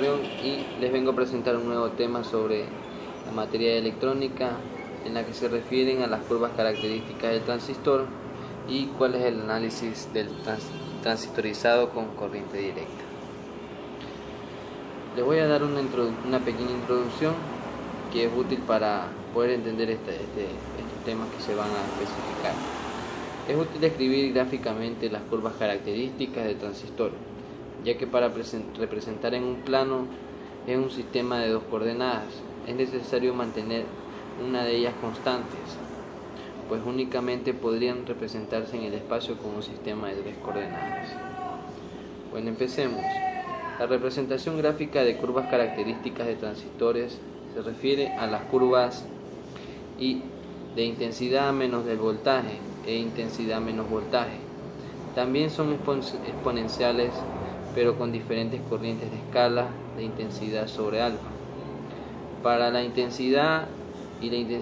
Carrión y les vengo a presentar un nuevo tema sobre la materia de electrónica en la que se refieren a las curvas características del transistor y cuál es el análisis del transistorizado con corriente directa. Les voy a dar una pequeña introducción que es útil para poder entender estos temas que se van a especificar. Es útil describir gráficamente las curvas características del transistor, ya que para representar en un plano en un sistema de dos coordenadas es necesario mantener una de ellas constantes, pues únicamente podrían representarse en el espacio con un sistema de tres coordenadas. Bueno, empecemos. La representación gráfica de curvas características de transistores se refiere a las curvas I de intensidad menos del voltaje e intensidad menos voltaje. También son exponenciales, pero con diferentes corrientes de escala de intensidad sobre alfa, para la intensidad y la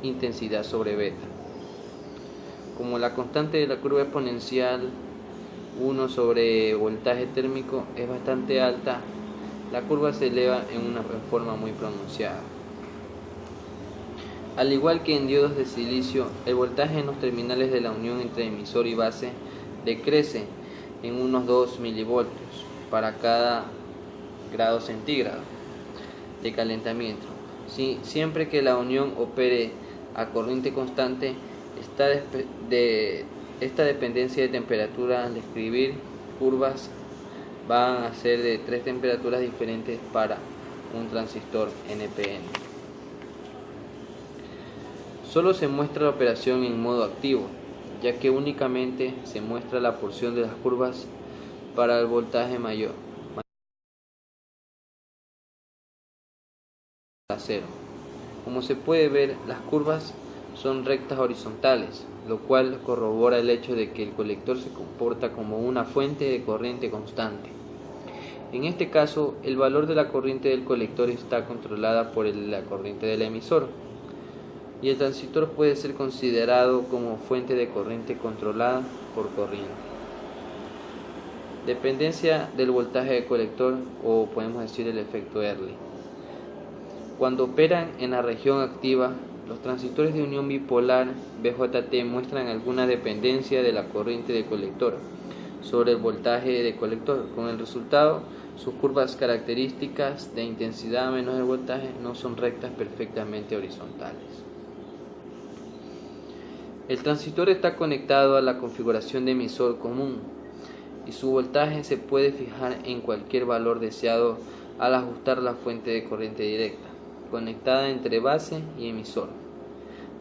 intensidad sobre beta. Como la constante de la curva exponencial 1 sobre voltaje térmico es bastante alta, la curva se eleva en una forma muy pronunciada. Al igual que en diodos de silicio, el voltaje en los terminales de la unión entre emisor y base decrece en unos 2 milivoltios para cada grado centígrado de calentamiento. Siempre que la unión opere a corriente constante, esta dependencia de temperatura al escribir curvas van a ser de 3 temperaturas diferentes para un transistor NPN. Solo se muestra la operación en modo activo, ya que únicamente se muestra la porción de las curvas para el voltaje mayor a 0. Como se puede ver, las curvas son rectas horizontales, lo cual corrobora el hecho de que el colector se comporta como una fuente de corriente constante. En este caso, el valor de la corriente del colector está controlada por la corriente del emisor, y el transistor puede ser considerado como fuente de corriente controlada por corriente. Dependencia del voltaje del colector, o podemos decir el efecto Early. Cuando operan en la región activa, los transistores de unión bipolar BJT muestran alguna dependencia de la corriente del colector sobre el voltaje del colector. Con el resultado, sus curvas características de intensidad menos el voltaje no son rectas perfectamente horizontales. El transistor está conectado a la configuración de emisor común y su voltaje se puede fijar en cualquier valor deseado al ajustar la fuente de corriente directa conectada entre base y emisor.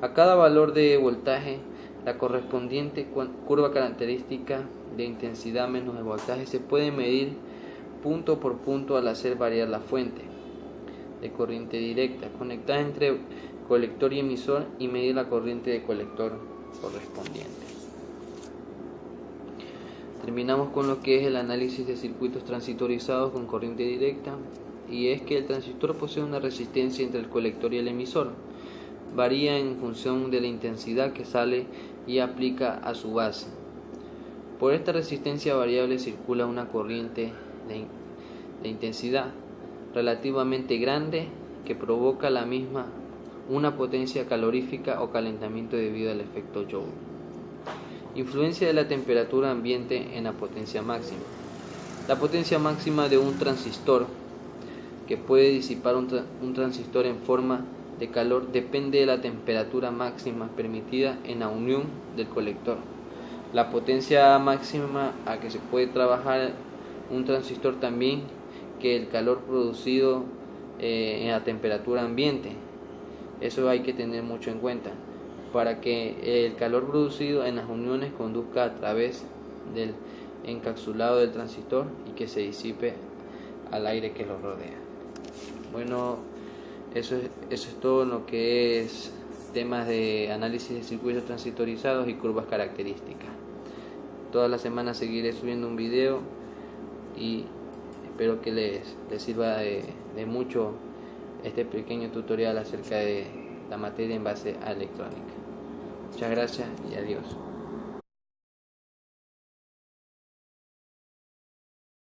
A cada valor de voltaje, la correspondiente curva característica de intensidad menos el voltaje se puede medir punto por punto al hacer variar la fuente de corriente directa conectada entre colector y emisor y medir la corriente de colector correspondiente. Terminamos con lo que es el análisis de circuitos transitorizados con corriente directa, y es que el transistor posee una resistencia entre el colector y el emisor. Varía en función de la intensidad que sale y aplica a su base. Por esta resistencia variable circula una corriente de intensidad relativamente grande que provoca la misma una potencia calorífica o calentamiento debido al efecto Joule. Influencia de la temperatura ambiente en la potencia máxima. La potencia máxima de un transistor que puede disipar un transistor en forma de calor depende de la temperatura máxima permitida en la unión del colector. La potencia máxima a que se puede trabajar un transistor también que el calor producido en la temperatura ambiente. Eso hay que tener mucho en cuenta para que el calor producido en las uniones conduzca a través del encapsulado del transistor y que se disipe al aire que lo rodea. Bueno, eso es todo lo que es temas de análisis de circuitos transitorizados y curvas características. Todas las semanas seguiré subiendo un video y espero que les sirva de mucho este pequeño tutorial acerca de la materia en base a electrónica. Muchas gracias y adiós.